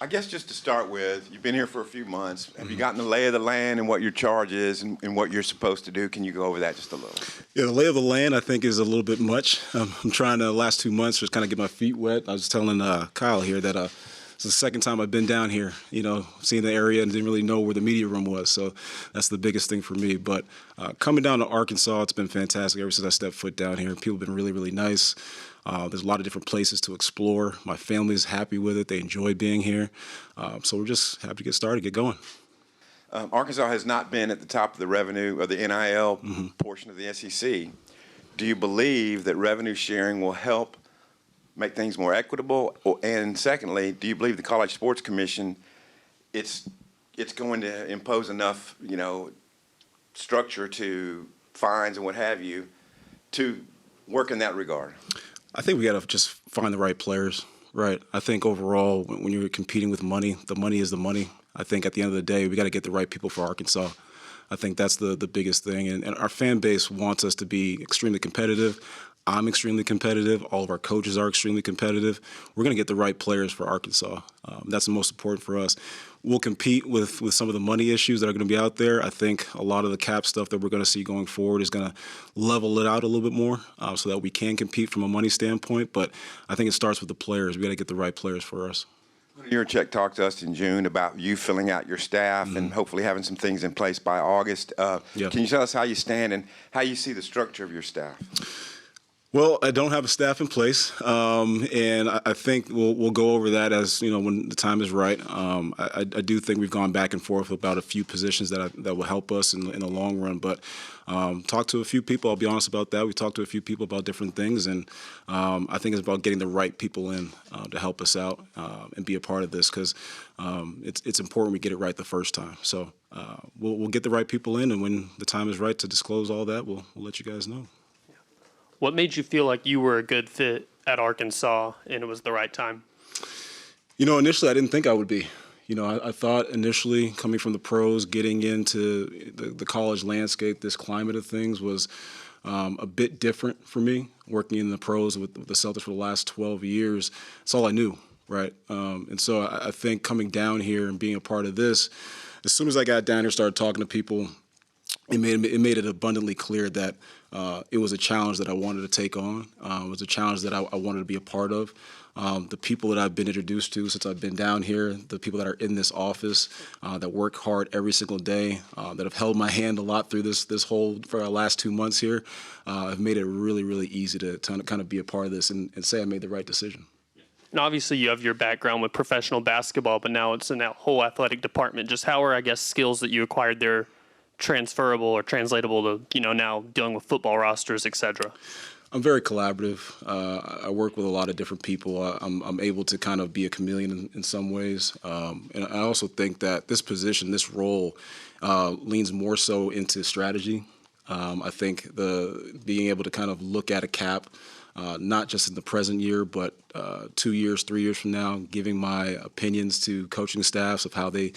I guess just to start with, you've been here for a few months. Have you Mhm. gotten the lay of the land and what your charge is and what you're supposed to do? Can you go over that just a little? Yeah, the lay of the land I think is a little bit much. I'm trying to the last 2 months just kind of get my feet wet. I was telling Kyle here that it's the second time I've been down here. Seeing the area and didn't really know where the media room was. So that's the biggest thing for me. But coming down to Arkansas, it's been fantastic ever since I stepped foot down here. People have been really, really nice. There's a lot of different places to explore. My family's happy with it. They enjoy being here. So we're just happy to get started, get going. Arkansas has not been at the top of the revenue or the NIL portion of the SEC. Do you believe that revenue sharing will help make things more equitable? And secondly, do you believe the College Sports Commission it's going to impose enough, structure to fines and what have you to work in that regard? I think we got to just find the right players, right? I think overall, when you're competing with money, the money is the money. I think at the end of the day, we got to get the right people for Arkansas. I think that's the biggest thing. And our fan base wants us to be extremely competitive. I'm extremely competitive. All of our coaches are extremely competitive. We're going to get the right players for Arkansas. That's the most important for us. We'll compete with some of the money issues that are going to be out there. I think a lot of the cap stuff that we're going to see going forward is going to level it out a little bit more so that we can compete from a money standpoint. But I think it starts with the players. We got to get the right players for us. Yurchek talked to us in June about you filling out your staff and hopefully having some things in place by August. Yeah. Can you tell us how you stand and how you see the structure of your staff? Well, I don't have a staff in place, and I think we'll go over that as when the time is right. I do think we've gone back and forth about a few positions that will help us in the long run. But talked to a few people. I'll be honest about that. We talked to a few people about different things, and I think it's about getting the right people in to help us out and be a part of this because it's important we get it right the first time. So we'll get the right people in, and when the time is right to disclose all that, we'll let you guys know. What made you feel like you were a good fit at Arkansas and it was the right time? Initially I didn't think I would be. I thought initially coming from the pros, getting into the college landscape, this climate of things was a bit different for me. Working in the pros with the Celtics for the last 12 years, it's all I knew, right? And so I think coming down here and being a part of this, as soon as I got down here, started talking to people, it made it abundantly clear that it was a challenge that I wanted to take on. It was a challenge that I wanted to be a part of. The people that I've been introduced to since I've been down here, the people that are in this office, that work hard every single day, that have held my hand a lot through this whole for our last 2 months here, have made it really, really easy to kind of be a part of this and say I made the right decision. And obviously you have your background with professional basketball, but now it's in that whole athletic department. Just how are, I guess, skills that you acquired there transferable or translatable to, now dealing with football rosters, et cetera? I'm very collaborative. I work with a lot of different people. I'm able to kind of be a chameleon in some ways. And I also think that this position, this role, leans more so into strategy. I think being able to kind of look at a cap, not just in the present year, but 2 years, 3 years from now, giving my opinions to coaching staffs of how they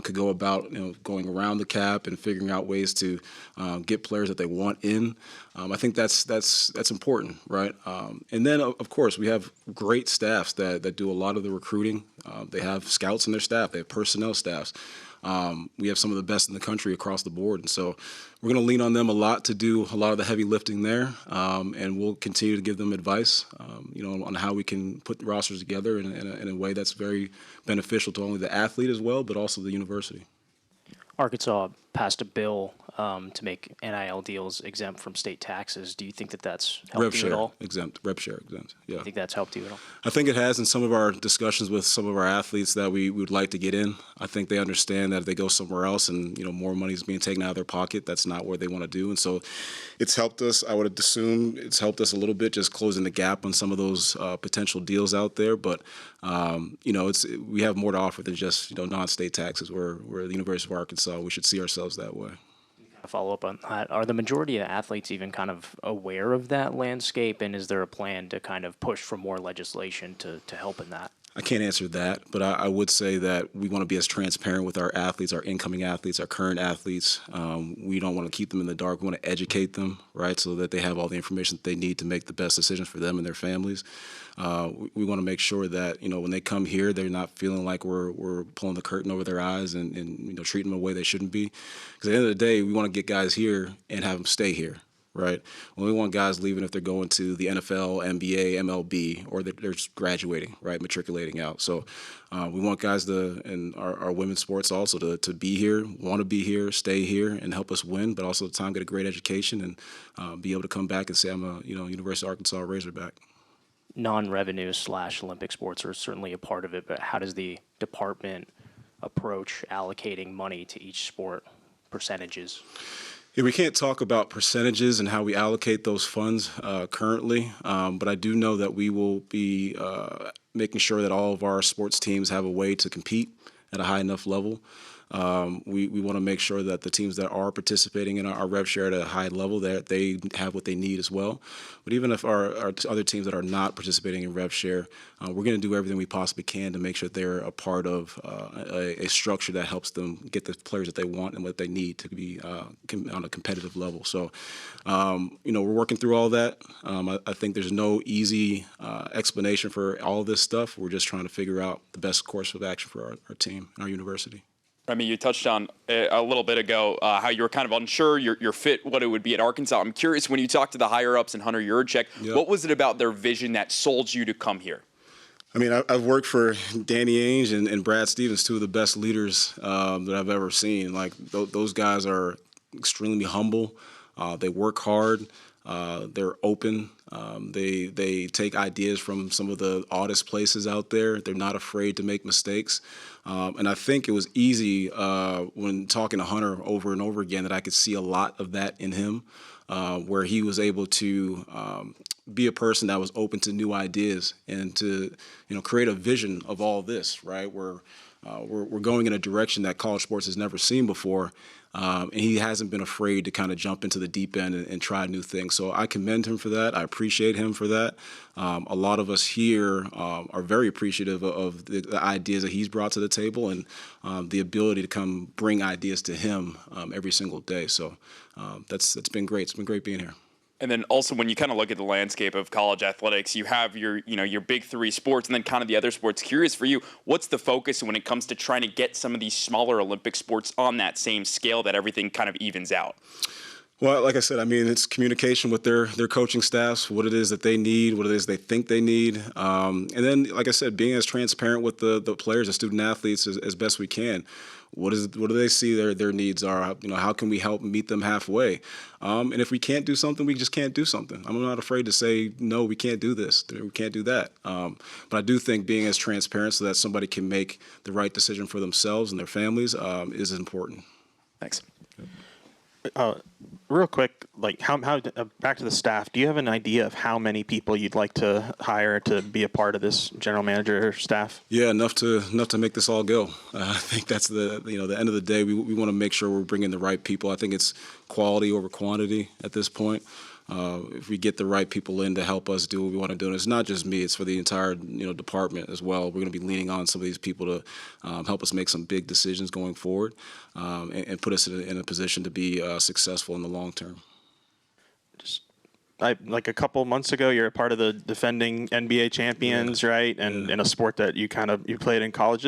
could go about, going around the cap and figuring out ways to get players that they want in. I think that's important, right? And then, of course, we have great staffs that do a lot of the recruiting. They have scouts in their staff. They have personnel staffs. We have some of the best in the country across the board. And so we're going to lean on them a lot to do a lot of the heavy lifting there. And we'll continue to give them advice, on how we can put rosters together in a way that's very beneficial to only the athlete as well, but also the university. Arkansas passed a bill to make NIL deals exempt from state taxes. Do you think that that's helped you at all? Rev share exempt. Yeah. You think that's helped you at all? I think it has in some of our discussions with some of our athletes that we would like to get in. I think they understand that if they go somewhere else and more money is being taken out of their pocket, that's not what they want to do. And so it's helped us. I would assume it's helped us a little bit, just closing the gap on some of those potential deals out there. But we have more to offer than just non-state taxes. We're the University of Arkansas. We should see ourselves that way. Follow up on that. Are the majority of athletes even kind of aware of that landscape, and is there a plan to kind of push for more legislation to help in that? I can't answer that, but I would say that we want to be as transparent with our athletes, our incoming athletes, our current athletes. We don't want to keep them in the dark. We want to educate them, right, so that they have all the information that they need to make the best decisions for them and their families. We want to make sure that, when they come here, they're not feeling like we're pulling the curtain over their eyes and treating them a way they shouldn't be. Because at the end of the day, we want to get guys here and have them stay here. Right. Well, we want guys leaving if they're going to the NFL, NBA, MLB, or they're just graduating, right, matriculating out. So we want guys in our women's sports also to be here, want to be here, stay here, and help us win, but also at the time get a great education and be able to come back and say I'm a University of Arkansas Razorback. Non-revenue / Olympic sports are certainly a part of it, but how does the department approach allocating money to each sport, percentages? Yeah, we can't talk about percentages and how we allocate those funds currently, but I do know that we will be making sure that all of our sports teams have a way to compete at a high enough level. We want to make sure that the teams that are participating in our rev share at a high level, that they have what they need as well. But even if our other teams that are not participating in rev share, we're going to do everything we possibly can to make sure they're a part of a structure that helps them get the players that they want and what they need to be on a competitive level. So, we're working through all that. I think there's no easy explanation for all of this stuff. We're just trying to figure out the best course of action for our team and our university. Remy, you touched on a little bit ago how you were kind of unsure your fit, what it would be at Arkansas. I'm curious, when you talked to the higher-ups and Hunter Yurchek, what was it about their vision that sold you to come here? I mean, I've worked for Danny Ainge and Brad Stevens, two of the best leaders that I've ever seen. Like, those guys are extremely humble. They work hard. They're open. They take ideas from some of the oddest places out there. They're not afraid to make mistakes. And I think it was easy when talking to Hunter over and over again that I could see a lot of that in him, where he was able to be a person that was open to new ideas and to create a vision of all this, right? We're going in a direction that college sports has never seen before. And he hasn't been afraid to kind of jump into the deep end and try new things. So I commend him for that. I appreciate him for that. A lot of us here are very appreciative of the ideas that he's brought to the table and the ability to come bring ideas to him every single day. So that's been great. It's been great being here. And then also when you kind of look at the landscape of college athletics, you have your big three sports and then kind of the other sports. Curious for you, what's the focus when it comes to trying to get some of these smaller Olympic sports on that same scale that everything kind of evens out? Well, like I said, I mean, it's communication with their coaching staffs, what it is that they need, what it is they think they need. And then, like I said, being as transparent with the players, the student athletes as best we can. What do they see their needs are? How can we help meet them halfway? And if we can't do something, we just can't do something. I'm not afraid to say, no, we can't do this. We can't do that. But I do think being as transparent so that somebody can make the right decision for themselves and their families is important. Thanks. Real quick, like how back to the staff. Do you have an idea of how many people you'd like to hire to be a part of this general manager staff? Yeah, enough to make this all go. I think that's the end of the day. We want to make sure we're bringing the right people. I think it's quality over quantity at this point. If we get the right people in to help us do what we want to do, and it's not just me; it's for the entire department as well. We're going to be leaning on some of these people to help us make some big decisions going forward, and put us in a position to be successful in the long term. Like a couple months ago, you're a part of the defending NBA champions, right? And in a sport that you played in college.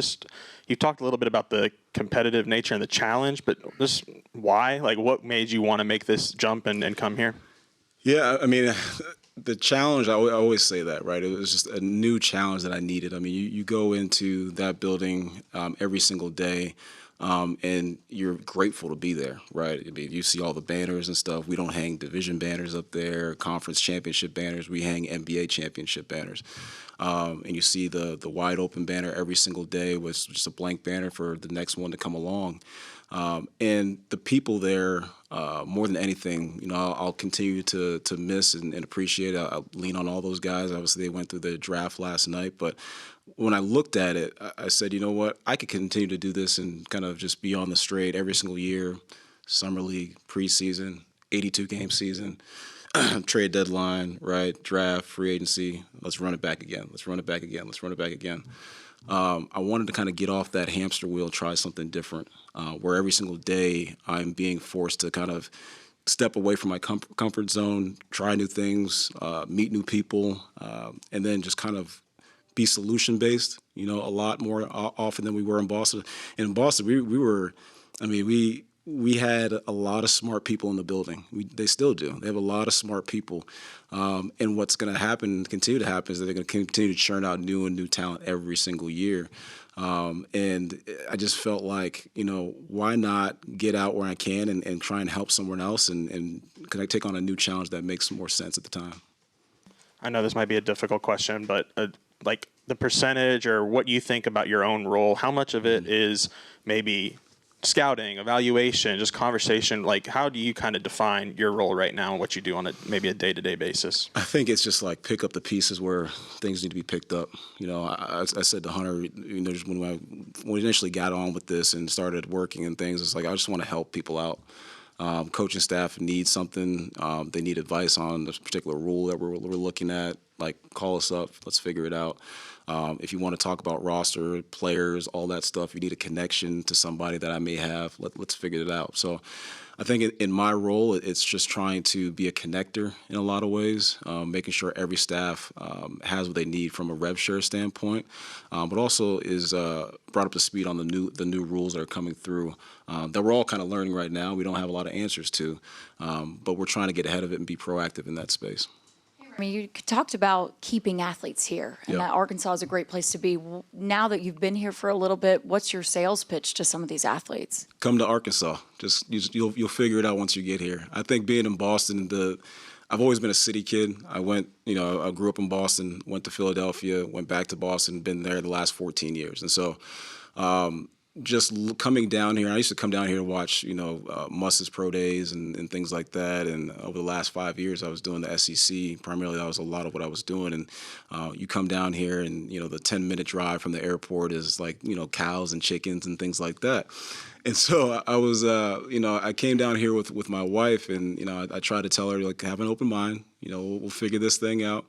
You talked a little bit about the competitive nature and the challenge, but just why? Like, what made you want to make this jump and come here? Yeah, I mean, the challenge, I always say that, right? It was just a new challenge that I needed. I mean, you go into that building every single day, and you're grateful to be there, right? I mean, you see all the banners and stuff. We don't hang division banners up there, conference championship banners. We hang NBA championship banners. And you see the wide open banner every single day with just a blank banner for the next one to come along. And the people there, more than anything, I'll continue to miss and appreciate. I'll lean on all those guys. Obviously, they went through the draft last night. But when I looked at it, I said, you know what? I could continue to do this and kind of just be on the straight every single year. Summer league, preseason, 82-game season, trade deadline, right? Draft, free agency. Let's run it back again. Let's run it back again. Let's run it back again. I wanted to kind of get off that hamster wheel, try something different, where every single day I'm being forced to kind of step away from my comfort zone, try new things, meet new people, and then just kind of be solution based. You know, a lot more often than we were in Boston. And in Boston, we were, I mean, we had a lot of smart people in the building. They still do. They have a lot of smart people. And what's going to happen, continue to happen, is that they're going to continue to churn out new talent every single year. And I just felt like, you know, why not get out where I can and try and help someone else, and can I take on a new challenge that makes more sense at the time? I know this might be a difficult question, but like the percentage or what you think about your own role, how much of it is maybe scouting, evaluation, just conversation? Like, how do you kind of define your role right now and what you do on maybe a day-to-day basis? I think it's just like pick up the pieces where things need to be picked up. You know, I said to Hunter, you know, just when we initially got on with this and started working and things, it's like I just want to help people out. Coaching staff needs something. They need advice on this particular rule that we're looking at. Like, call us up. Let's figure it out. If you want to talk about roster, players, all that stuff, you need a connection to somebody that I may have. Let's figure it out. So I think in my role, it's just trying to be a connector in a lot of ways, making sure every staff has what they need from a rev share standpoint, but also is brought up to speed on the new rules that are coming through that we're all kind of learning right now. We don't have a lot of answers to, but we're trying to get ahead of it and be proactive in that space. I mean, you talked about keeping athletes here, and that Arkansas is a great place to be. Now that you've been here for a little bit, what's your sales pitch to some of these athletes? Come to Arkansas. You'll figure it out once you get here. I think being in Boston, I've always been a city kid. I grew up in Boston, went to Philadelphia, went back to Boston, been there the last 14 years, and so. Just coming down here, I used to come down here to watch, Muss's pro days and things like that. And over the last 5 years, I was doing the SEC. Primarily, that was a lot of what I was doing. And you come down here, and the 10-minute drive from the airport is like cows and chickens and things like that. And so I was, I came down here with my wife, and I tried to tell her, like, have an open mind. We'll figure this thing out.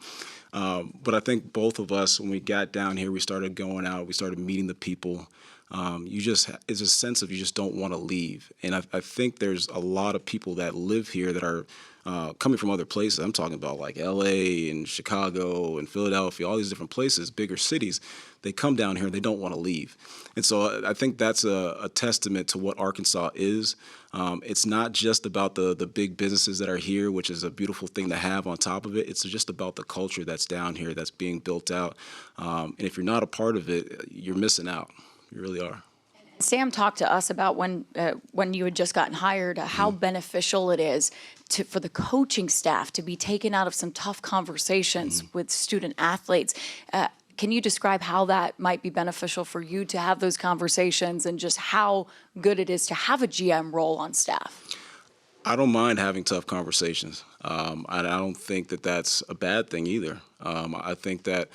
But I think both of us, when we got down here, we started going out, we started meeting the people. It's a sense of you just don't want to leave. And I think there's a lot of people that live here that are coming from other places. I'm talking about like LA and Chicago and Philadelphia, all these different places, bigger cities. They come down here and they don't want to leave. And so I think that's a testament to what Arkansas is. It's not just about the big businesses that are here, which is a beautiful thing to have on top of it. It's just about the culture that's down here that's being built out. And if you're not a part of it, you're missing out. You really are. Sam talked to us about when you had just gotten hired, how beneficial it is for the coaching staff to be taken out of some tough conversations with student athletes. Can you describe how that might be beneficial for you to have those conversations, and just how good it is to have a GM role on staff? I don't mind having tough conversations. I don't think that that's a bad thing either. I think that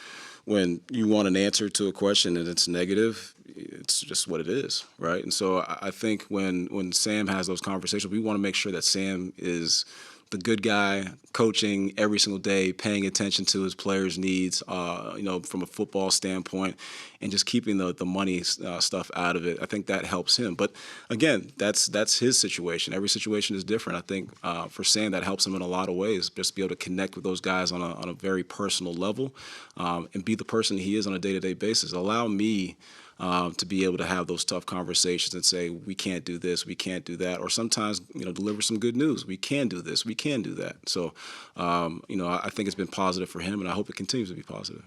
when you want an answer to a question and it's negative, it's just what it is, right? And so I think when Sam has those conversations, we want to make sure that Sam is the good guy, coaching every single day, paying attention to his players' needs, from a football standpoint, and just keeping the money stuff out of it. I think that helps him. But again, that's his situation. Every situation is different. I think for Sam, that helps him in a lot of ways, just to be able to connect with those guys on a very personal level, and be the person he is on a day-to-day basis. Allow me to be able to have those tough conversations and say, we can't do this, we can't do that, or sometimes, deliver some good news. We can do this, we can do that. So, I think it's been positive for him, and I hope it continues to be positive.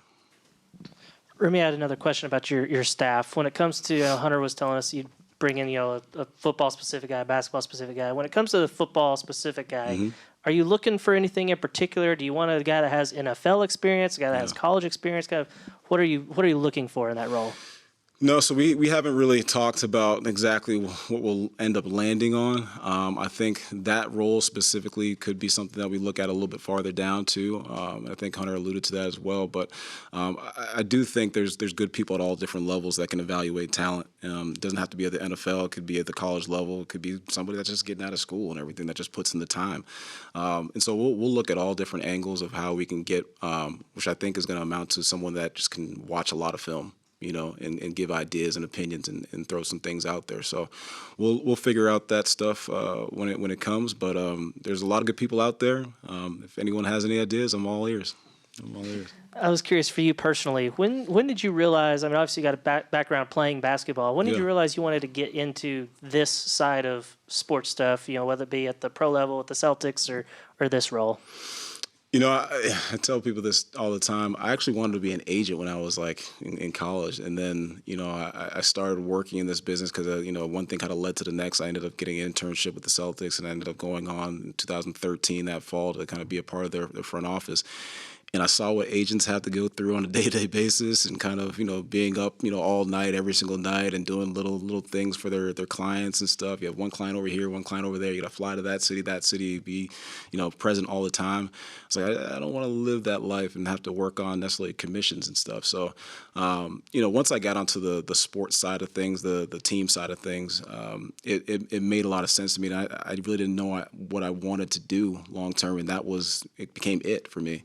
Remy, I had another question about your staff. When it comes to, Hunter was telling us you'd bring in, a football-specific guy, a basketball-specific guy. When it comes to the football-specific guy, are you looking for anything in particular? Do you want a guy that has NFL experience, a guy that has college experience? What are you looking for in that role? No, so we haven't really talked about exactly what we'll end up landing on. I think that role specifically could be something that we look at a little bit farther down too. I think Hunter alluded to that as well. But I do think there's good people at all different levels that can evaluate talent. It doesn't have to be at the NFL. It could be at the college level. It could be somebody that's just getting out of school and everything, that just puts in the time. And so we'll look at all different angles of how we can get, which I think is going to amount to someone that just can watch a lot of film. and give ideas and opinions and throw some things out there. So we'll figure out that stuff when it comes. But there's a lot of good people out there. If anyone has any ideas, I'm all ears. I was curious for you personally. When did you realize? I mean, obviously you got a background playing basketball. When did you realize you wanted to get into this side of sports stuff? Whether it be at the pro level with the Celtics or this role. I tell people this all the time. I actually wanted to be an agent when I was in college, and then I started working in this business because one thing kind of led to the next. I ended up getting an internship with the Celtics, and I ended up going on in 2013 that fall to kind of be a part of their front office. And I saw what agents have to go through on a day-to-day basis, and kind of being up all night every single night and doing little things for their clients and stuff. You have one client over here, one client over there. You got to fly to that city, be present all the time. It's like I don't want to live that life and have to work on necessarily commissions and stuff. So once I got onto the sports side of things, the team side of things, it made a lot of sense to me. And I really didn't know what I wanted to do long term, and it became it for me.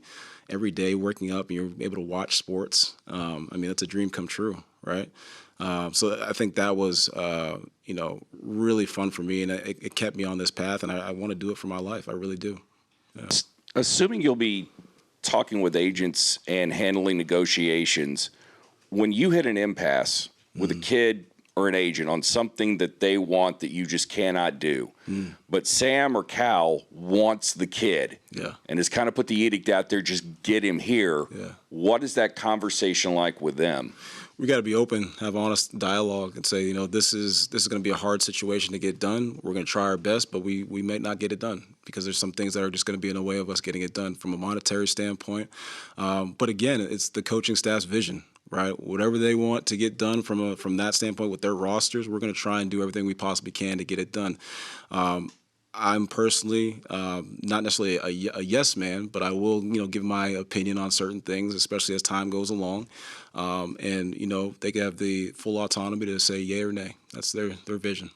Every day waking up and you're able to watch sports. That's a dream come true, right? So I think that was, really fun for me, and it kept me on this path, and I want to do it for my life. I really do. Yeah. Assuming you'll be talking with agents and handling negotiations, when you hit an impasse with a kid or an agent on something that they want that you just cannot do, but Sam or Cal wants the kid and has kind of put the edict out there, just get him here. What is that conversation like with them? We got to be open, have honest dialogue, and say, this is going to be a hard situation to get done. We're going to try our best, but we may not get it done because there's some things that are just going to be in the way of us getting it done from a monetary standpoint. But again, it's the coaching staff's vision. Right, whatever they want to get done from that standpoint with their rosters, we're going to try and do everything we possibly can to get it done. I'm personally not necessarily a yes man, but I will give my opinion on certain things, especially as time goes along. And they can have the full autonomy to say yay or nay. That's their vision.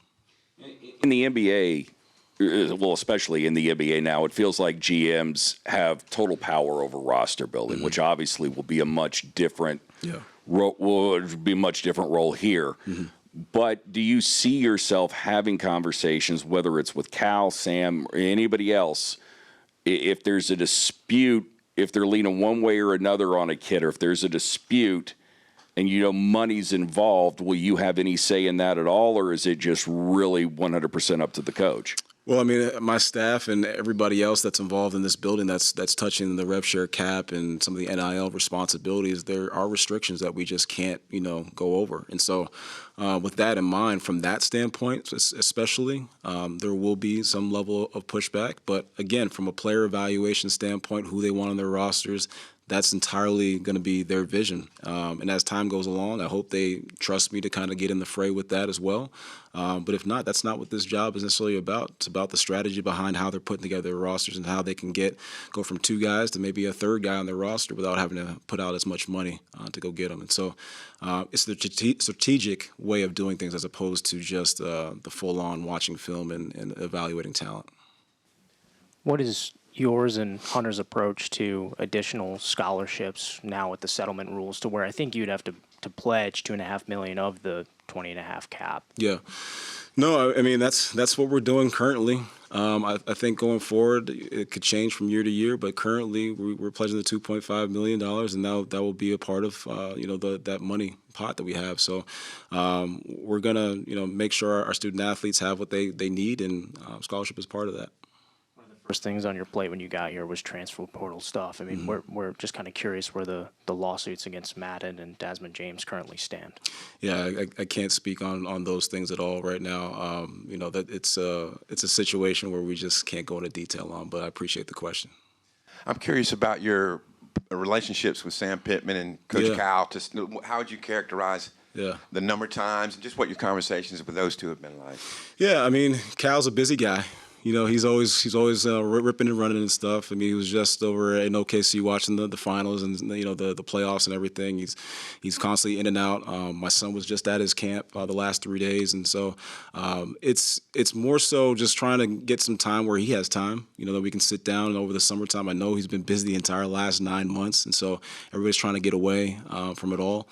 In the NBA, well, especially in the NBA now, it feels like GMs have total power over roster building, which obviously will be a much different role here. But do you see yourself having conversations, whether it's with Cal, Sam, or anybody else, if there's a dispute, if they're leaning one way or another on a kid, or if there's a dispute and money's involved, will you have any say in that at all, or is it just really 100% up to the coach? Well, my staff and everybody else that's involved in this building that's touching the rev share cap and some of the NIL responsibilities, there are restrictions that we just can't, go over. And so with that in mind, from that standpoint especially, there will be some level of pushback. But again, from a player evaluation standpoint, who they want on their rosters, that's entirely going to be their vision. And as time goes along, I hope they trust me to kind of get in the fray with that as well. But if not, that's not what this job is necessarily about. It's about the strategy behind how they're putting together their rosters and how they can go from two guys to maybe a third guy on their roster without having to put out as much money to go get them. And so it's the strategic way of doing things as opposed to just the full-on watching film and evaluating talent. What is yours and Hunter's approach to additional scholarships now with the settlement rules, to where I think you'd have to pledge $2.5 million of the $20.5 cap? Yeah. No, that's what we're doing currently. I think going forward it could change from year to year, but currently we're pledging the $2.5 million, and now that will be a part of that money pot that we have. So we're gonna make sure our student athletes have what they need, and scholarship is part of that. First things on your plate when you got here was transfer portal stuff. We're just kind of curious where the lawsuits against Madden and Desmond James currently stand. Yeah, I can't speak on those things at all right now. That it's a situation where we just can't go into detail on, but I appreciate the question. I'm curious about your relationships with Sam Pittman and Coach Cal. How would you characterize the number of times and just what your conversations with those two have been like? Yeah, Cal's a busy guy. He's always ripping and running and stuff. I mean, he was just over in OKC watching the finals and the playoffs and everything. He's constantly in and out. My son was just at his camp the last 3 days, and so it's more so just trying to get some time where he has time. That we can sit down over the summertime. I know he's been busy the entire last 9 months, and so everybody's trying to get away from it all.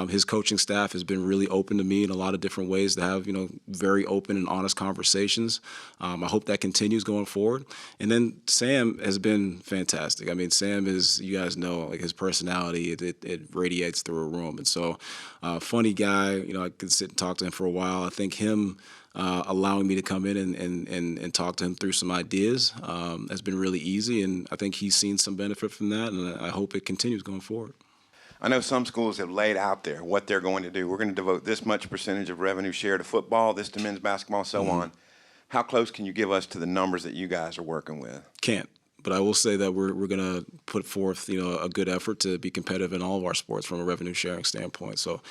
His coaching staff has been really open to me in a lot of different ways to have very open and honest conversations. I hope that continues going forward. And then Sam has been fantastic. I mean, Sam is, you guys know, like his personality, it radiates through a room. And so, funny guy, I could sit and talk to him for a while. I think him allowing me to come in and talk to him through some ideas has been really easy. And I think he's seen some benefit from that. And I hope it continues going forward. I know some schools have laid out there what they're going to do. We're going to devote this much percentage of revenue share to football, this to men's basketball, so on. How close can you give us to the numbers that you guys are working with? Can't. But I will say that we're going to put forth, a good effort to be competitive in all of our sports from a revenue sharing standpoint. So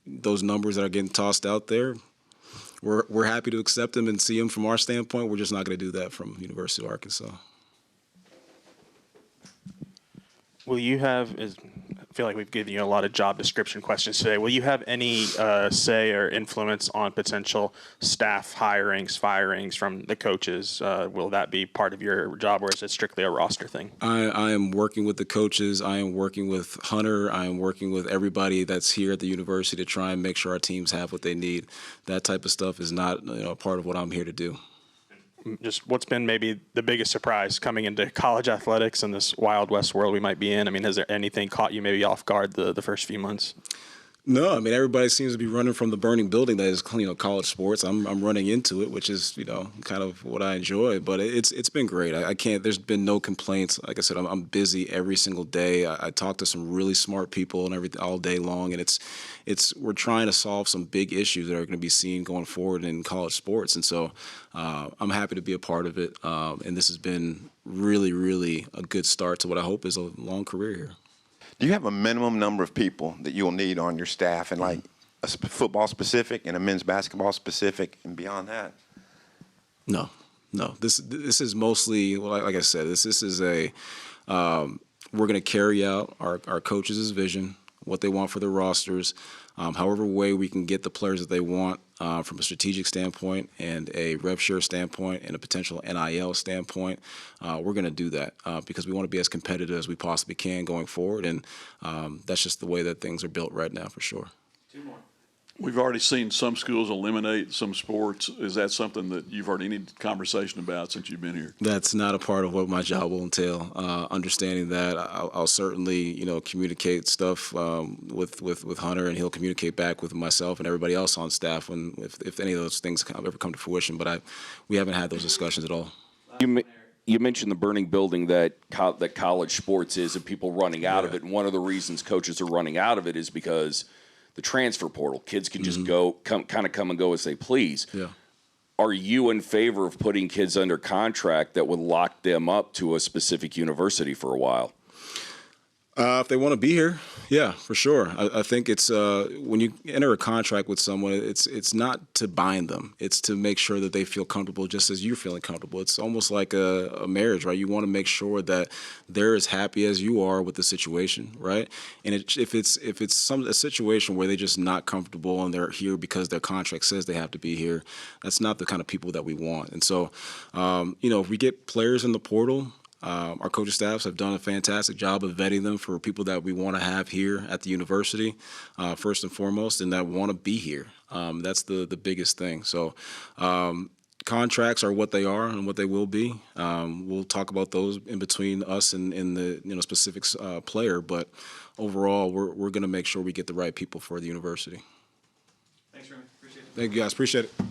those numbers that are getting tossed out there, we're happy to accept them and see them from our standpoint. We're just not going to do that from University of Arkansas. Will you have, I feel like we've given you a lot of job description questions today. Will you have any say or influence on potential staff hirings, firings from the coaches? Will that be part of your job, or is it strictly a roster thing? I am working with the coaches. I am working with Hunter. I am working with everybody that's here at the university to try and make sure our teams have what they need. That type of stuff is not part of what I'm here to do. Just what's been maybe the biggest surprise coming into college athletics in this Wild West world we might be in? I mean, has there anything caught you maybe off guard the first few months? No, I mean, everybody seems to be running from the burning building that is, college sports. I'm running into it, which is, kind of what I enjoy. But it's been great. I can't. There's been no complaints. Like I said, I'm busy every single day. I talk to some really smart people and everything all day long, and we're trying to solve some big issues that are going to be seen going forward in college sports. And so I'm happy to be a part of it. And this has been really, really a good start to what I hope is a long career here. Do you have a minimum number of people that you'll need on your staff, and like a football specific and a men's basketball specific, and beyond that? No. This is mostly, like I said, this is a we're going to carry out our coaches' vision, what they want for their rosters, however way we can get the players that they want from a strategic standpoint and a rev share standpoint and a potential NIL standpoint. We're going to do that because we want to be as competitive as we possibly can going forward, and that's just the way that things are built right now for sure. Two more. We've already seen some schools eliminate some sports. Is that something that you've heard any conversation about since you've been here? That's not a part of what my job will entail. Understanding that, I'll certainly, communicate stuff with Hunter, and he'll communicate back with myself and everybody else on staff if any of those things ever come to fruition. But we haven't had those discussions at all. You mentioned the burning building that college sports is, and people running out of it. And one of the reasons coaches are running out of it is because the transfer portal. Kids can just come and go as they please. Yeah. Are you in favor of putting kids under contract that would lock them up to a specific university for a while? If they want to be here, yeah, for sure. I think it's when you enter a contract with someone, it's not to bind them. It's to make sure that they feel comfortable just as you're feeling comfortable. It's almost like a marriage, right? You want to make sure that they're as happy as you are with the situation, right? And if it's a situation where they're just not comfortable and they're here because their contract says they have to be here, that's not the kind of people that we want. And so, if we get players in the portal, our coaching staffs have done a fantastic job of vetting them for people that we want to have here at the university, first and foremost, and that want to be here. That's the biggest thing. So contracts are what they are and what they will be. We'll talk about those in between us and the specific player, but overall, we're going to make sure we get the right people for the university. Thanks, Remy. Appreciate it. Thank you, guys. Appreciate it.